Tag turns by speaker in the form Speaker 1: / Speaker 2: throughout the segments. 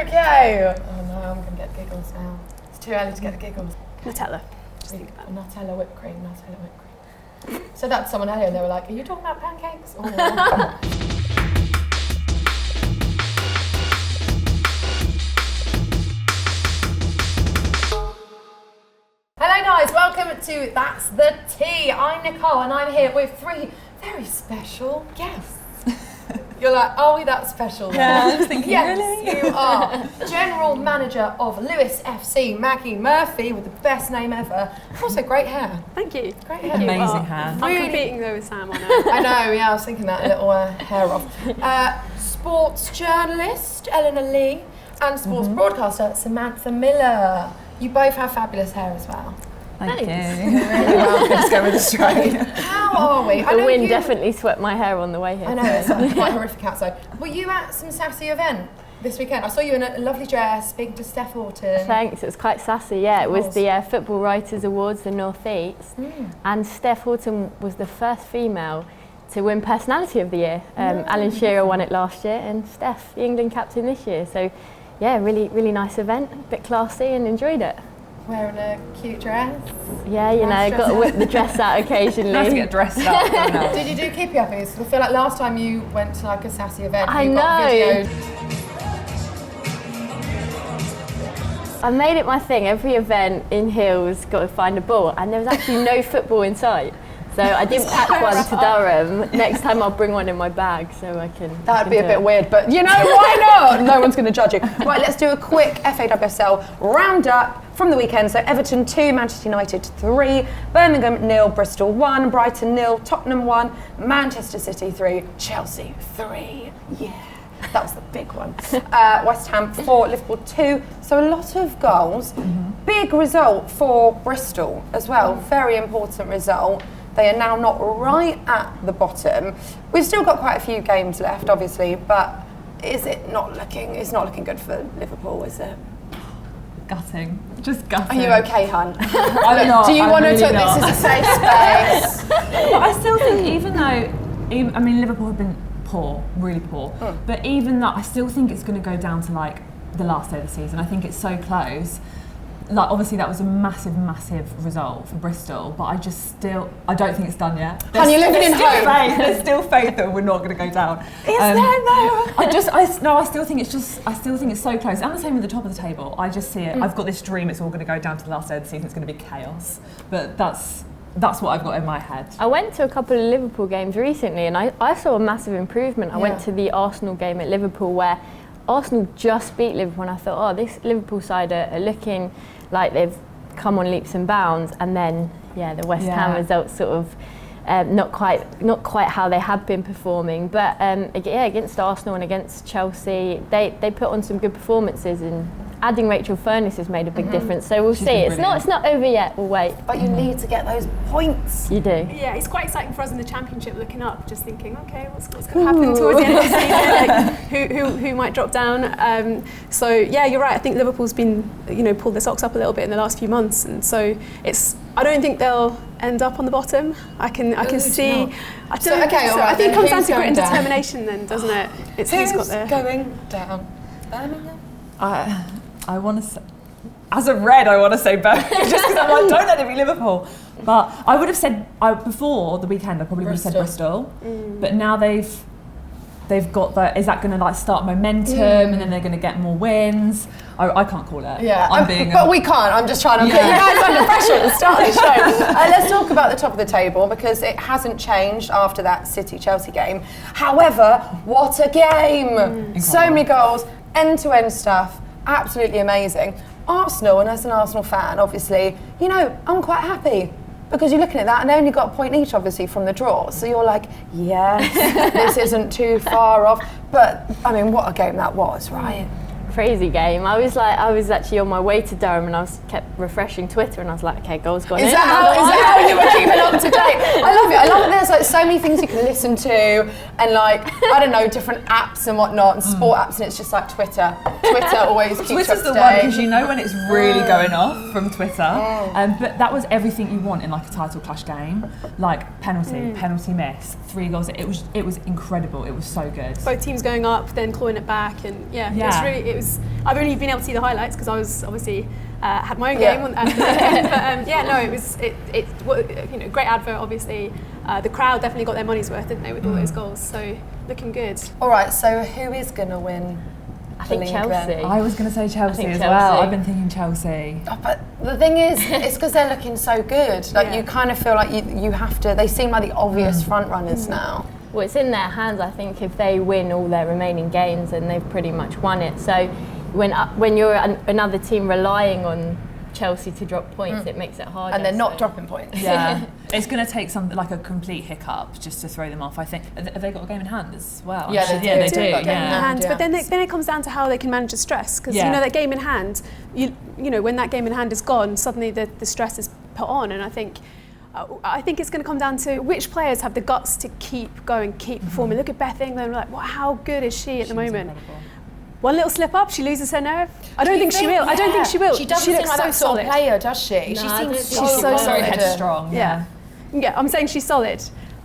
Speaker 1: Okay. Oh no, I'm going to get giggles now. It's too early to get the giggles.
Speaker 2: Nutella. Just think about it.
Speaker 1: Nutella whipped cream. So that's someone earlier and they were like, are you talking about pancakes? Or... Hello guys, welcome to That's the Tea. I'm Nicole and I'm here with three very special guests. You're like, are we that special then?
Speaker 3: Yeah, I was thinking,
Speaker 1: yes,
Speaker 3: really?
Speaker 1: you are. General Manager of Lewes FC, Maggie Murphy, with the best name ever. Also great hair.
Speaker 2: Thank you.
Speaker 1: Great hair.
Speaker 3: Amazing hair.
Speaker 2: I'm competing though with Sam on it.
Speaker 1: I know, yeah, I was thinking that, a little hair off. Sports journalist, Eleanor and sports broadcaster, Samantha Miller. You both have fabulous hair as well.
Speaker 3: Thank you.
Speaker 1: Really well, let's go with the straight. How are we?
Speaker 4: The wind definitely swept my hair on the way here.
Speaker 1: I know, it's like quite horrific outside. Were you at some sassy event this weekend? I saw you in a lovely dress, speaking to Steph Horton.
Speaker 4: Thanks, it was quite sassy, yeah. It was the Football Writers Awards, the North East, and Steph Horton was the first female to win Personality of the Year. Alan Shearer won it last year, and Steph, the England captain this year. So, yeah, really nice event, a bit classy, and enjoyed it.
Speaker 1: Wearing a cute dress.
Speaker 4: Yeah, you know, got to whip the dress out occasionally.
Speaker 3: Nice to get dressed up.
Speaker 1: Did you do keepy uppies? I feel like last time you went to like a sassy event,
Speaker 4: I
Speaker 1: you got
Speaker 4: know.
Speaker 1: videoed.
Speaker 4: I made it my thing. Every event in Hills got to find a ball, and there was actually no football in sight. So I didn't pack one to Durham. Next time I'll bring one in my bag so I can.
Speaker 1: That'd be a bit weird, but you know, why not? No one's going to judge you. Right, let's do a quick FAWSL roundup from the weekend. So Everton 2, Manchester United 3, Birmingham 0, Bristol 1, Brighton 0, Tottenham 1, Manchester City 3, Chelsea 3. Yeah. That was the big one. West Ham 4, Liverpool 2. So a lot of goals. Big result for Bristol as well. Very important result. They are now not right at the bottom. We've still got quite a few games left, obviously, but is it not looking? It's not looking good for Liverpool, is it?
Speaker 3: Gutting. Just gutting.
Speaker 1: Are you okay, hun?
Speaker 3: I'm not.
Speaker 1: Do you want to
Speaker 3: really
Speaker 1: talk? This is a safe space.
Speaker 3: But I still think, even though, I mean, Liverpool have been poor, really poor, but even that, I still think it's going to go down to like the last day of the season. I think it's so close. Like, obviously that was a massive result for Bristol, but I don't think it's done yet.
Speaker 1: And you're living in hope.
Speaker 3: There's still faith that we're not going to go down.
Speaker 1: Is there though?
Speaker 3: I still think it's so close. And the same with the top of the table. I just see it. I've got this dream. It's all going to go down to the last day of the season. It's going to be chaos. But that's what I've got in my head.
Speaker 4: I went to a couple of Liverpool games recently, and I saw a massive improvement. I went to the Arsenal game at Liverpool where Arsenal just beat Liverpool, and I thought, this Liverpool side are looking like they've come on leaps and bounds, and then the West Ham results sort of not quite how they had been performing, but against Arsenal and against Chelsea they put on some good performances, and adding Rachel Furness has made a big difference, so we'll see. It's not over yet, we'll wait.
Speaker 1: But you need to get those points.
Speaker 4: You do.
Speaker 2: Yeah, it's quite exciting for us in the Championship, looking up, just thinking, okay, what's going to happen towards the end of the season, like, who might drop down. So yeah, you're right, I think Liverpool's been, pulled their socks up a little bit in the last few months, and so I don't think they'll end up on the bottom. I can see.
Speaker 1: No.
Speaker 2: I don't think so. I think it comes down to grit and determination then, doesn't it? It's who's got there.
Speaker 1: Going down? Birmingham?
Speaker 3: I want to say, as a red, I want to say Birmingham, just because I'm like, don't let it be Liverpool. But I would have said, before the weekend, I probably would have said Bristol. But now they've got the, is that going to like start momentum, and then they're going to get more wins? I can't call it.
Speaker 1: Yeah,
Speaker 3: but
Speaker 1: we can't. I'm just trying to put you guys under pressure at the start of the show. Let's talk about the top of the table, because it hasn't changed after that City-Chelsea game. However, what a game! So many goals, end-to-end stuff. Absolutely amazing. Arsenal, and as an Arsenal fan, obviously, I'm quite happy, because you're looking at that and they only got a point each, obviously, from the draw. So you're like, yes, this isn't too far off. But, I mean, what a game that was, right?
Speaker 4: Crazy game. I was actually on my way to Durham, and I kept refreshing Twitter, and I was like, okay, goals gone in.
Speaker 1: Is that how you were keeping up to date? I love it. There's like so many things you can listen to, and like, I don't know, different apps and whatnot, and sport apps, and it's just like Twitter. Twitter always keeps
Speaker 3: Twitter's
Speaker 1: up to
Speaker 3: the
Speaker 1: date.
Speaker 3: one, because you know when it's really going off from Twitter. But that was everything you want in like a title clash game. Like penalty miss, 3 goals. It was incredible. It was so good.
Speaker 2: Both teams going up, then clawing it back, and it was. I've only been able to see the highlights because I was obviously had my own game on but it great advert. Obviously, the crowd definitely got their money's worth, didn't they, with all those goals? So looking good.
Speaker 1: All right, so who is going to win?
Speaker 4: I think Chelsea.
Speaker 1: Then?
Speaker 3: I was going to say Chelsea as
Speaker 4: Chelsea.
Speaker 3: well. I've been thinking Chelsea.
Speaker 1: Oh, but the thing is, it's because they're looking so good. Like you kind of feel like you have to. They seem like the obvious front runners now.
Speaker 4: Well, it's in their hands. I think if they win all their remaining games, then they've pretty much won it. So when you're another team relying on Chelsea to drop points, it makes it harder.
Speaker 1: And they're not dropping points.
Speaker 3: Yeah, it's going to take something like a complete hiccup just to throw them off. I think. Have they got a game in hand as well?
Speaker 1: Yeah,
Speaker 3: they do.
Speaker 2: Yeah. But then it comes down to how they can manage the stress, because you know that game in hand. You know when that game in hand is gone, suddenly the stress is put on, and I think it's going to come down to which players have the guts to keep going, keep performing. Look at Beth England. Like, how good is she at the moment?
Speaker 3: Incredible.
Speaker 2: One little slip up, she loses her nerve. I don't think she will. I don't think she will.
Speaker 1: She doesn't seem like that sort of player, does she?
Speaker 4: No,
Speaker 1: She
Speaker 4: I don't
Speaker 1: seems
Speaker 4: think
Speaker 1: so
Speaker 4: so.
Speaker 3: Very
Speaker 1: confident.
Speaker 3: headstrong.
Speaker 2: Yeah, I'm saying she's solid.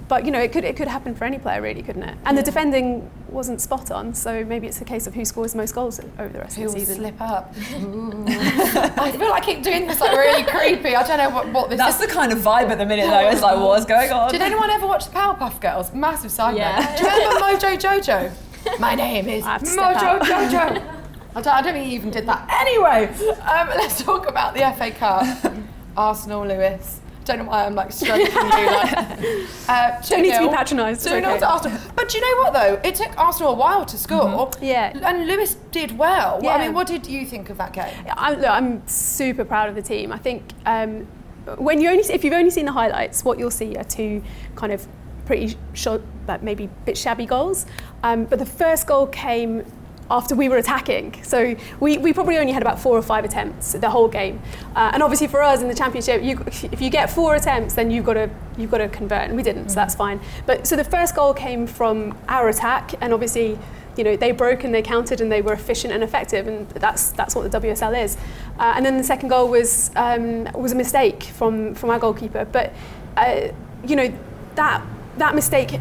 Speaker 2: But it could happen for any player, really, couldn't it? And the defending wasn't spot on, so maybe it's a case of who scores the most goals over the rest of the season.
Speaker 1: Slip up. I feel like I keep doing this like really creepy. I don't know what this
Speaker 3: That's
Speaker 1: is.
Speaker 3: the kind of vibe at the minute though. It's like, what's going on?
Speaker 1: Did anyone ever watch the Powerpuff Girls? Massive side note.
Speaker 4: Yeah.
Speaker 1: Do you remember Mojo Jojo? My name is
Speaker 2: I have to step
Speaker 1: Mojo
Speaker 2: out.
Speaker 1: Jojo. I don't think he even did that. Anyway, let's talk about the FA Cup. Arsenal, Lewes. Don't know why I'm like stroking you.
Speaker 2: Don't need to be patronised.
Speaker 1: 2-0 to Arsenal. But do you know what though? It took Arsenal a while to score.
Speaker 2: Yeah.
Speaker 1: And Lewes did well.
Speaker 2: Yeah.
Speaker 1: I mean, what did you think of that game?
Speaker 2: I'm super proud of the team. I think if you've only seen the highlights, what you'll see are two kind of pretty short, but maybe a bit shabby goals. But the first goal came after we were attacking. So we probably only had about 4 or 5 attempts the whole game. And obviously for us in the Championship, if you get 4 attempts, then you've got to convert, and we didn't, so that's fine. But so the first goal came from our attack, and obviously they broke and they countered and they were efficient and effective, and that's what the WSL is. And then the second goal was a mistake from our goalkeeper. But that mistake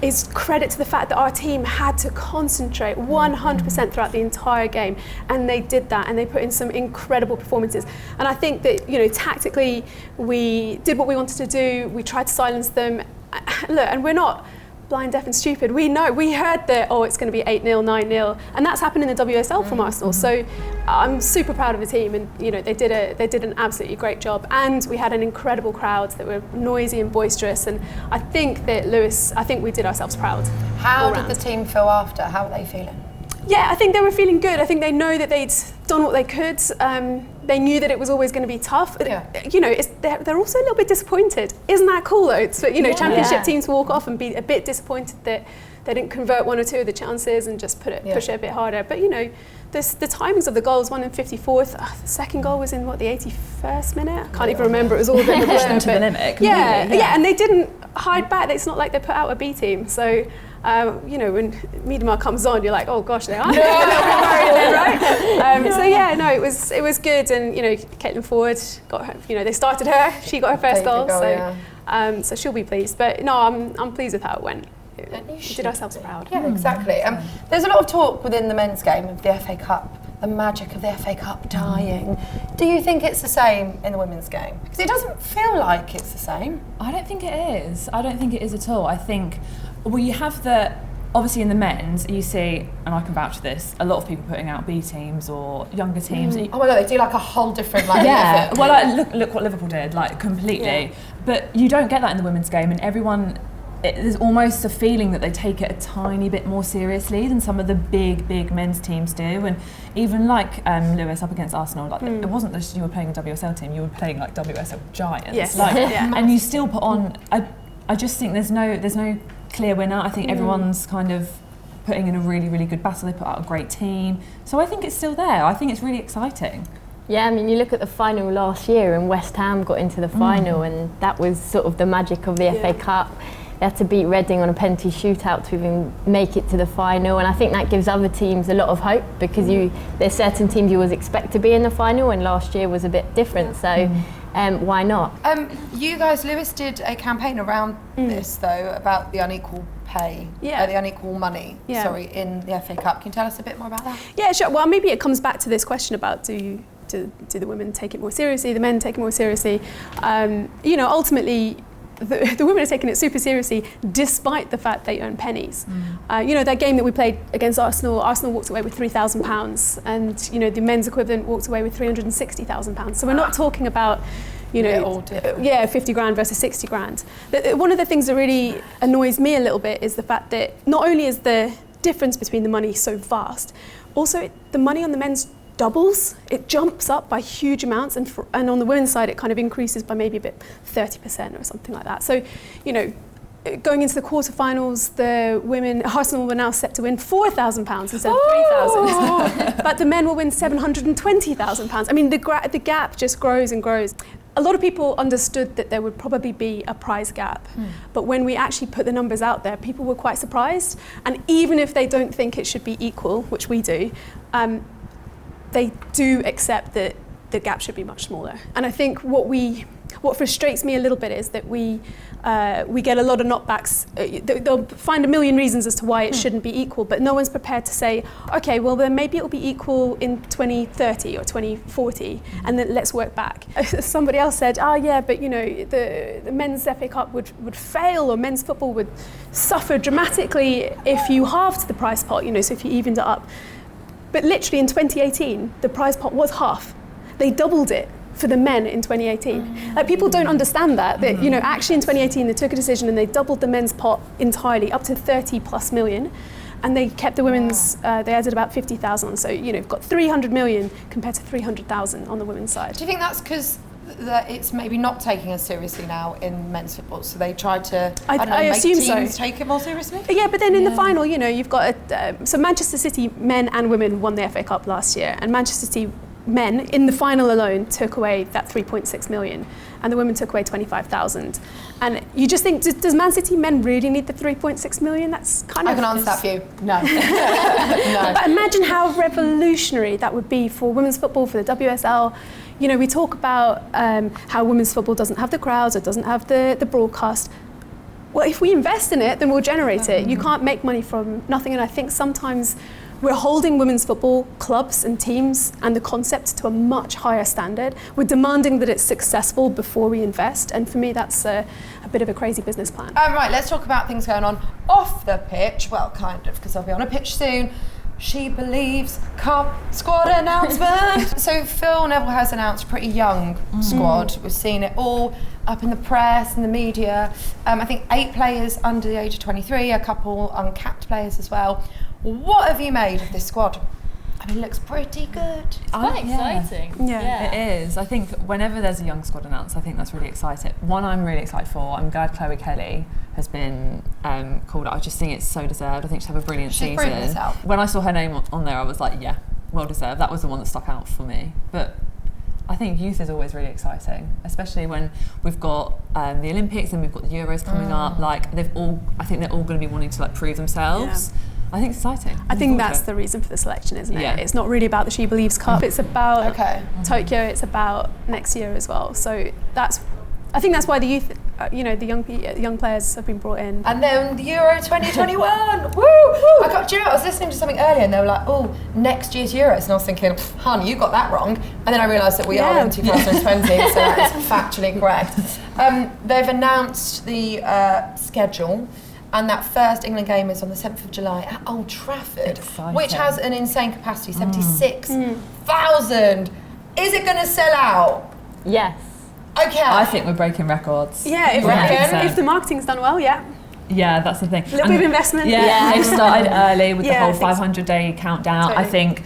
Speaker 2: is credit to the fact that our team had to concentrate 100% throughout the entire game, and they did that, and they put in some incredible performances. And I think that tactically we did what we wanted to do. We tried to silence them. Look, and we're not blind, deaf and stupid. We heard that it's going to be 8-0, 9-0, and that's happened in the WSL from Arsenal. So I'm super proud of the team, and they did an absolutely great job, and we had an incredible crowd that were noisy and boisterous, and I think that we did ourselves proud.
Speaker 1: How did the team feel after? How were they feeling?
Speaker 2: Yeah, I think they were feeling good. I think they know that they'd done what they could. They knew that it was always going to be tough.
Speaker 1: Yeah.
Speaker 2: They're also a little bit disappointed. Isn't that cool though? It's for Championship teams to walk off and be a bit disappointed that they didn't convert 1 or 2 of the chances and just push it a bit harder. But the timings of the goals, one in 54th, the second goal was in the 81st minute. I can't even remember. It was all a bit of a blur.
Speaker 3: To the limit. Completely.
Speaker 2: Yeah, and they didn't hide back. It's not like they put out a B team. So. When Miedemar comes on, you're like, oh gosh, they are. Right? It was good, and Caitlin Ford got her. They started her. She got her first goal, so she'll be pleased. But no, I'm pleased with how it went. We did ourselves proud.
Speaker 1: Yeah, exactly. There's a lot of talk within the men's game of the FA Cup, the magic of the FA Cup dying. Do you think it's the same in the women's game? Because it doesn't feel like it's the same.
Speaker 3: I don't think it is. I don't think it is at all. I think, you have obviously in the men's, you see, and I can vouch for this, a lot of people putting out B teams or younger teams.
Speaker 1: Oh my God, they do like a whole different
Speaker 3: effort. Well, look what Liverpool did, completely. Yeah. But you don't get that in the women's game, and everyone, there's almost a feeling that they take it a tiny bit more seriously than some of the big men's teams do. And even Lewes up against Arsenal, it wasn't just you were playing a WSL team, you were playing WSL giants.
Speaker 2: Yes.
Speaker 3: And you still put on. I just think there's no clear winner. I think everyone's kind of putting in a really, really good battle. They put out a great team. So I think it's still there. I think it's really exciting.
Speaker 4: Yeah, I mean, you look at the final last year and West Ham got into the final, and that was sort of the magic of the FA Cup. they had to beat Reading on a penalty shootout to even make it to the final, and I think that gives other teams a lot of hope, because there's certain teams you always expect to be in the final, and last year was a bit different, so why not?
Speaker 1: You guys, Lewes did a campaign around this though, about the unequal pay, the unequal money, in the FA Cup. Can you tell us a bit more about that?
Speaker 2: Yeah, sure. Well, maybe it comes back to this question about do the women take it more seriously, the men take it more seriously. Ultimately, the women are taking it super seriously, despite the fact they earn pennies. That game that we played against Arsenal walked away with £3,000, and the men's equivalent walked away with £360,000. So we're not talking about 50 grand versus 60 grand. One of the things that really annoys me a little bit is the fact that not only is the difference between the money so vast, also the money on the men's doubles. It jumps up by huge amounts, and on the women's side it kind of increases by maybe a bit 30% or something like that. So, going into the quarterfinals, the women, Arsenal were now set to win £4,000 instead of £3,000, but the men will win £720,000. I mean, the gap just grows and grows. A lot of people understood that there would probably be a prize gap, but when we actually put the numbers out there, people were quite surprised. And even if they don't think it should be equal, which we do, they do accept that the gap should be much smaller. And I think what frustrates me a little bit is that we get a lot of knockbacks. They'll find a million reasons as to why it shouldn't be equal, but no one's prepared to say, okay, well then maybe it'll be equal in 2030 or 2040, and then let's work back. Somebody else said, but the men's FA Cup would fail, or men's football would suffer dramatically if you halved the prize pot, so if you evened it up. But literally in 2018, the prize pot was half. They doubled it for the men in 2018. People don't understand that actually in 2018 they took a decision and they doubled the men's pot entirely, up to 30 plus million, and they kept the women's, they added about 50,000. So, you've got 300 million compared to 300,000 on the women's side.
Speaker 1: Do you think that's because it's maybe not taking as seriously now in men's football, so they try to make teams take it more seriously?
Speaker 2: Yeah, but then in the final, you've got so Manchester City men and women won the FA Cup last year, and Manchester City men in the final alone took away that 3.6 million, and the women took away 25,000. And you just think, does Man City men really need the 3.6 million? That's kind of...
Speaker 1: I can answer that for you. No. No.
Speaker 2: But imagine how revolutionary that would be for women's football, for the WSL. We talk about how women's football doesn't have the crowds, it doesn't have the broadcast. Well, if we invest in it, then we'll generate it. You can't make money from nothing, and I think sometimes we're holding women's football clubs and teams and the concept to a much higher standard. We're demanding that it's successful before we invest, and for me that's a bit of a crazy business plan.
Speaker 1: Right, let's talk about things going on off the pitch. Well, kind of, because I'll be on a pitch soon. She Believes Cup squad announcement. So Phil Neville has announced a pretty young squad. We've seen it all up in the press and the media. I think 8 players under the age of 23, a couple uncapped players as well. What have you made of this squad? I mean, it looks pretty good.
Speaker 4: It's quite exciting.
Speaker 3: Yeah, it is. I think whenever there's a young squad announced, I think that's really exciting. One I'm really excited for, I'm glad Chloe Kelly has been called up. I just think it's so deserved. I think she'll have a brilliant season.
Speaker 1: Proven herself.
Speaker 3: When I saw her name on there, I was like, yeah, well deserved. That was the one that stuck out for me. But I think youth is always really exciting, especially when we've got the Olympics and we've got the Euros coming up. Like I think they're all going to be wanting to prove themselves. Yeah. I think it's exciting.
Speaker 2: I think that's the reason for the selection, isn't it? Yeah. It's not really about the She Believes Cup. It's about Tokyo. It's about next year as well. So I think that's why the youth, the young players have been brought in.
Speaker 1: And then the Euro 2021. Woo! I was listening to something earlier and they were like, oh, next year's Euros. And I was thinking, hon, you got that wrong. And then I realised that we are in 2020, so that is factually correct. They've announced the schedule. And that first England game is on the 7th of July at Old Trafford, which has an insane capacity, 76,000. Is it going to sell out?
Speaker 4: Yes.
Speaker 1: Okay.
Speaker 3: I think we're breaking records.
Speaker 2: Yeah, if the marketing's done well, yeah.
Speaker 3: Yeah, that's the thing.
Speaker 2: A little bit of investment.
Speaker 3: Yeah, they've started early with the whole 500-day countdown.
Speaker 2: Totally.
Speaker 3: I think,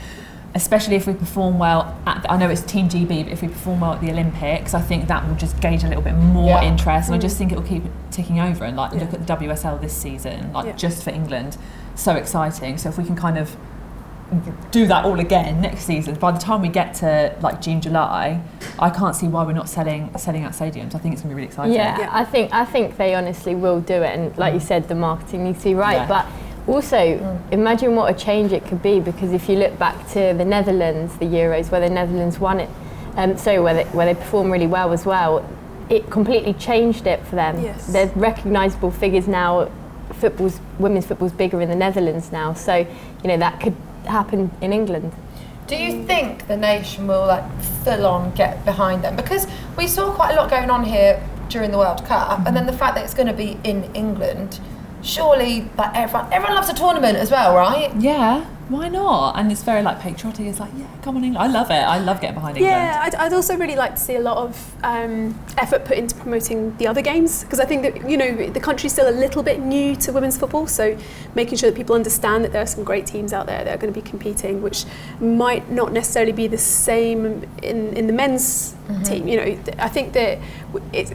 Speaker 3: especially if we perform well I know it's Team GB, but if we perform well at the Olympics, I think that will just gauge a little bit more interest, and I just think it will keep ticking over. And look at the WSL this season, just for England, so exciting. So if we can kind of do that all again next season. By the time we get to like June, July, I can't see why we're not selling out stadiums. I think it's going to be really exciting.
Speaker 4: Yeah, I think they honestly will do it, and like you said, the marketing needs to be right. But also, imagine what a change it could be, because if you look back to the Netherlands, the Euros, where the Netherlands won it, where they performed really well as well, it completely changed it for them.
Speaker 2: Yes.
Speaker 4: They're recognisable figures now. Women's football's bigger in the Netherlands now, so that could happen in England.
Speaker 1: Do you think the nation will like full on get behind them? Because we saw quite a lot going on here during the World Cup, and then the fact that it's going to be in England, surely like everyone loves a tournament as well, right?
Speaker 3: Yeah, why not? And it's very like patriotic. It's like, yeah, come on England. I love it. I love getting behind England.
Speaker 2: Yeah, I'd also really like to see a lot of effort put into promoting the other games, because I think that the country's still a little bit new to women's football, so making sure that people understand that there are some great teams out there that are going to be competing, which might not necessarily be the same in the men's team. I think that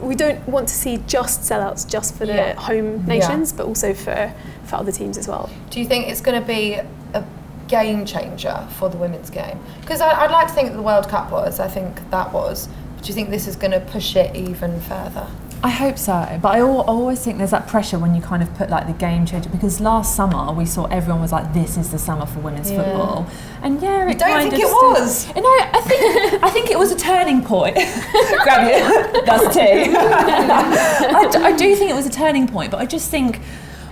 Speaker 2: we don't want to see just sellouts just for the home nations, but also for other teams as well.
Speaker 1: Do you think it's going to be a game changer for the women's game? Because I'd like to think that the World Cup was. I think that was. But do you think this is going to push it even further?
Speaker 3: I hope so, but I always think there's that pressure when you kind of put like the game changer, because last summer we saw everyone was like, this is the summer for women's football, and
Speaker 1: I don't think it was.
Speaker 3: No, I think it was a turning point. Grab it, that's tea. I do think it was a turning point, but I just think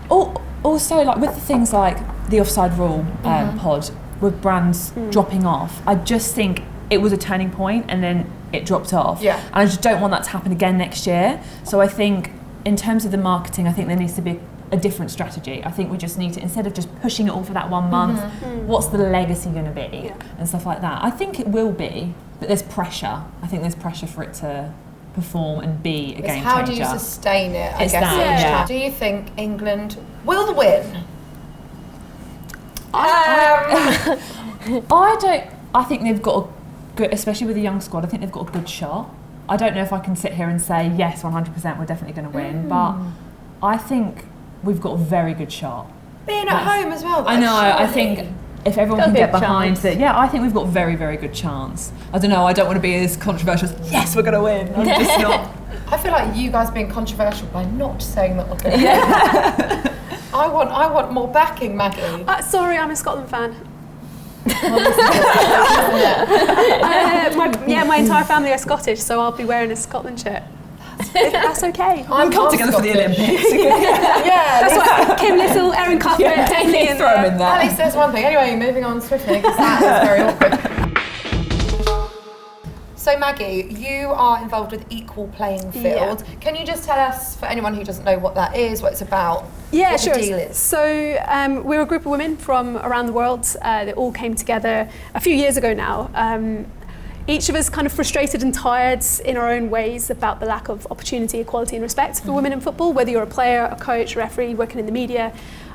Speaker 3: also like with the things like the offside rule pod with brands dropping off, I just think it was a turning point and then it dropped off.
Speaker 1: Yeah.
Speaker 3: And I just don't want that to happen again next year. So I think in terms of the marketing, I think there needs to be a different strategy. I think we just need to, instead of just pushing it all for that 1 month, what's the legacy going to be and stuff like that. I think it will be, but there's pressure. I think there's pressure for it to perform and be a game changer.
Speaker 1: How do you sustain it, I
Speaker 3: It's
Speaker 1: guess.
Speaker 3: that,
Speaker 1: Do you think England will win?
Speaker 3: I think they've got a good, especially with a young squad, I think they've got a good shot. I don't know if I can sit here and say, yes, 100% we're definitely going to win, but I think we've got a very good shot.
Speaker 1: Being at home as well, though,
Speaker 3: I know, I
Speaker 1: surely.
Speaker 3: think if everyone can get behind it, I think we've got a very, very good chance. I don't know, I don't want to be as controversial as, yes, we're going to win. I'm just not.
Speaker 1: I feel like you guys being controversial by not saying that we're going to win. I want more backing, Maggie.
Speaker 2: Sorry, I'm a Scotland fan. My entire family are Scottish, so I'll be wearing a Scotland shirt. That's okay.
Speaker 3: I'm come together for the Olympics.
Speaker 2: That's what Kim Little, Erin Cuthbert, Demi, and
Speaker 3: throw them in there.
Speaker 1: At least there's one thing. Anyway, moving on swiftly, because that is very awkward. So Maggie, you are involved with Equal Playing Field.
Speaker 2: Yeah.
Speaker 1: Can you just tell us, for anyone who doesn't know what that is, what it's about, what
Speaker 2: sure.
Speaker 1: the deal is?
Speaker 2: So we're a group of women from around the world that all came together a few years ago now. Each of us kind of frustrated and tired in our own ways about the lack of opportunity, equality and respect for women in football, whether you're a player, a coach, a referee, working in the media.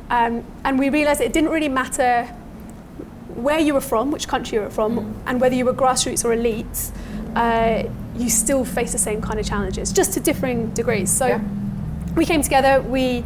Speaker 2: And we realised it didn't really matter where you were from, which country you were from, and whether you were grassroots or elite, you still face the same kind of challenges, just to differing degrees. So we came together, we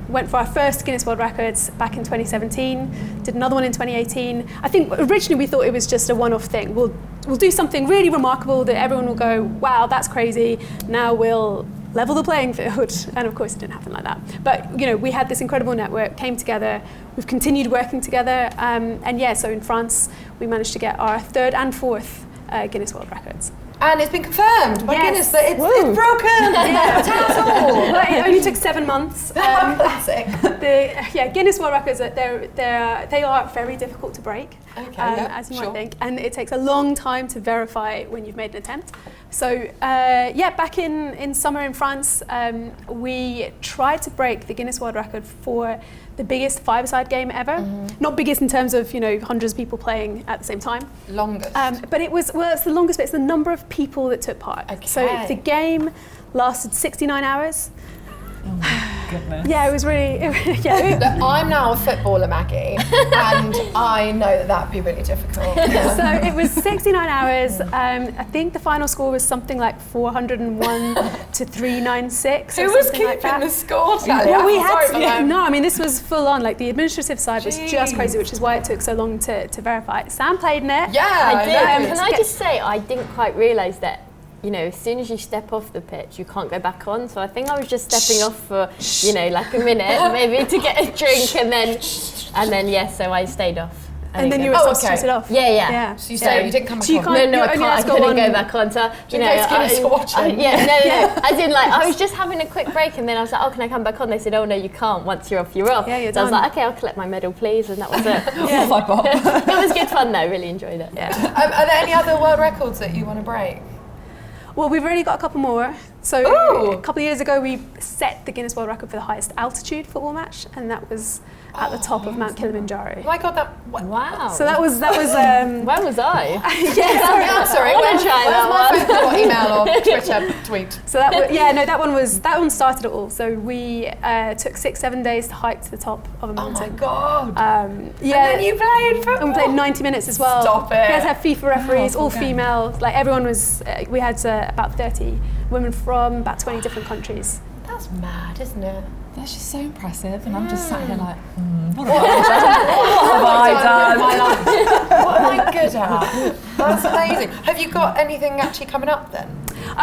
Speaker 2: went for our first Guinness World Records back in 2017, did another one in 2018. I think originally we thought it was just a one-off thing. We'll do something really remarkable that everyone will go, wow, that's crazy, now we'll level the playing field. And of course it didn't happen like that. But we had this incredible network, came together, we've continued working together, so in France we managed to get our third and fourth Guinness World Records.
Speaker 1: And it's been confirmed by Guinness that it's broken. Tell us all.
Speaker 2: Well, it only took 7 months.
Speaker 1: Classic.
Speaker 2: Guinness World Records, they are very difficult to break, as you might think, and it takes a long time to verify when you've made an attempt. So back in summer in France, we tried to break the Guinness World Record for the biggest five-a-side game ever. Not biggest in terms of hundreds of people playing at the same time.
Speaker 1: Longest.
Speaker 2: But it's the longest, but it's the number of people that took part.
Speaker 1: Okay.
Speaker 2: So the game lasted 69 hours.
Speaker 3: Oh my goodness.
Speaker 2: Yeah, it was really, yeah.
Speaker 1: Look, I'm now a footballer, Maggie, and I know that would be really difficult. Yeah.
Speaker 2: So it was 69 hours. I think the final score was something like 401 to 396.
Speaker 1: Who
Speaker 2: or
Speaker 1: was
Speaker 2: something
Speaker 1: keeping
Speaker 2: like that.
Speaker 1: the score tally?
Speaker 2: Well, we
Speaker 1: I'm sorry for
Speaker 2: had
Speaker 1: them.
Speaker 2: no. I mean, this was full on. Like the administrative side was just crazy, which is why it took so long to verify. Sam played in it.
Speaker 1: Yeah,
Speaker 4: I did.
Speaker 1: know.
Speaker 4: Can I just say, I didn't quite realise that, you know, as soon as you step off the pitch, you can't go back on. So I think I was just stepping off for, you know, like a minute, maybe to get a drink, and then yeah, so I stayed off.
Speaker 2: And then you were substituted off.
Speaker 4: Yeah.
Speaker 1: So you didn't come back
Speaker 2: So you
Speaker 1: on.
Speaker 2: can't-
Speaker 4: No,
Speaker 2: you
Speaker 4: I
Speaker 2: only
Speaker 4: can't. I
Speaker 2: have to go
Speaker 4: couldn't
Speaker 2: on-
Speaker 4: go back on. So you know,
Speaker 1: Guinness for watching.
Speaker 4: no. As in, like, I was just having a quick break, and then I was like, "Oh, can I come back on?" They said, "Oh no, you can't. Once you're off, you're off."
Speaker 2: Yeah, you're
Speaker 4: so I was
Speaker 2: done.
Speaker 4: like, "Okay, I'll collect my medal, please," and that was it.
Speaker 3: Off I pop.
Speaker 4: It was good fun though. Really enjoyed it.
Speaker 2: Yeah.
Speaker 1: Are there any other world records that you want to break?
Speaker 2: Well, we've already got a couple more. So
Speaker 1: Ooh.
Speaker 2: a couple of years ago, we set the Guinness World Record for the highest altitude football match, and that was at the top of Mount Kilimanjaro.
Speaker 1: Oh my God, that.
Speaker 4: Wow.
Speaker 2: So that was
Speaker 4: Where was I?
Speaker 1: Yeah, sorry.
Speaker 4: I wanna try that
Speaker 1: Where's my phone or email or Twitter tweet?
Speaker 2: So that was, yeah, no, that one started it all. So we took 6-7 days to hike to the top of a
Speaker 1: Oh my
Speaker 2: mountain.
Speaker 1: God.
Speaker 2: Yeah,
Speaker 1: And then you played football.
Speaker 2: and we played 90 minutes as well.
Speaker 1: Stop it.
Speaker 2: We had to have FIFA referees, all
Speaker 3: okay.
Speaker 2: female. Like everyone was. We had about 30 women from about 20 different countries.
Speaker 1: That's mad, isn't it?
Speaker 3: That's just so impressive, and I'm just sat here like, what have I done?
Speaker 1: What have I done with my life? What am I good at? That's amazing. Have you got anything actually coming up then?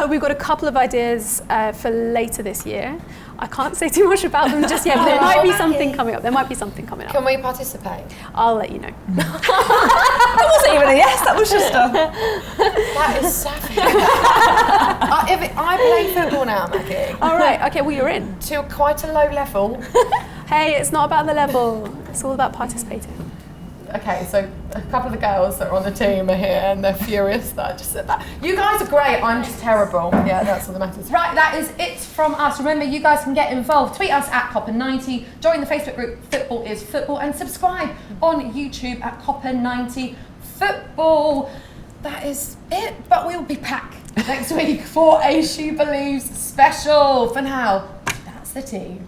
Speaker 2: We've got a couple of ideas for later this year. I can't say too much about them just yet, but there might be something coming up.
Speaker 1: Can we participate?
Speaker 2: I'll let you know.
Speaker 3: That wasn't even a yes, that was just a...
Speaker 1: That is savage. I play football now, Maggie.
Speaker 2: All right. Okay. Well, you're in.
Speaker 1: To quite a low level.
Speaker 2: Hey, it's not about the level. It's all about participating.
Speaker 1: Okay, so a couple of the girls that are on the team are here and they're furious that I just said that. You guys are great, I'm just terrible. Yeah, that's all that matters. Right, that is it from us. Remember, you guys can get involved. Tweet us at Copper90, join the Facebook group Football is Football, and subscribe on YouTube at Copper90 Football. That is it, but we'll be back next week for a She Believes special. For now, that's the tea.